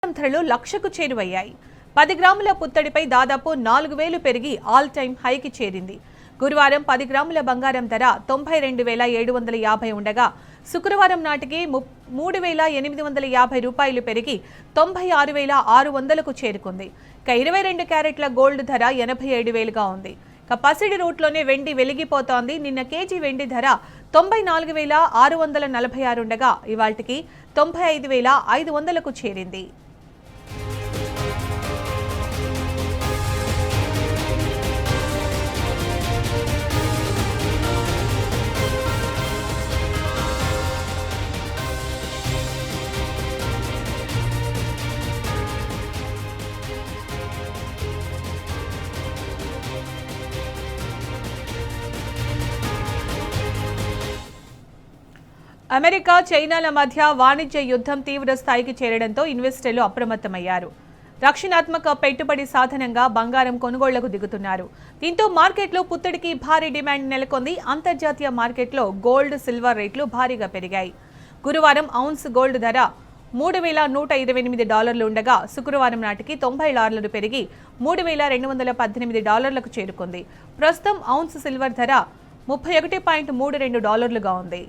ధరలు లక్షకు చేరువయ్యాయి. 10 గ్రాముల పుత్తడిపై దాదాపు 4,000 పెరిగి ఆల్ టైమ్ హైకి చేరింది. గురువారం 10 గ్రాముల బంగారం ధర 92,750 ఉండగా శుక్రవారం నాటికి 3,850 రూపాయలు పెరిగి 96,600కు చేరుకుంది. 22 క్యారెట్ల గోల్డ్ ధర 87,000గా ఉంది. పసిడి రూట్లోనే వెండి వెలిగిపోతోంది. నిన్న కేజీ వెండి ధర 94,646 ఉండగా ఇవాల్టికి 95,500కు చేరింది. అమెరికా, చైనాల మధ్య వాణిజ్య యుద్ధం తీవ్ర స్థాయికి చేరడంతో ఇన్వెస్టర్లు అప్రమత్తమయ్యారు. రక్షణాత్మక పెట్టుబడి సాధనంగా బంగారం కొనుగోళ్లకు దిగుతున్నారు. దీంతో మార్కెట్లో పుత్తడికి భారీ డిమాండ్ నెలకొంది. అంతర్జాతీయ మార్కెట్లో గోల్డ్, సిల్వర్ రేట్లు భారీగా పెరిగాయి. గురువారం ఔన్స్ గోల్డ్ ధర $3,128 ఉండగా శుక్రవారం నాటికి $90 పెరిగి $3,218కు చేరుకుంది. ప్రస్తుతం ఔన్స్ సిల్వర్ ధర $31.32గా ఉంది.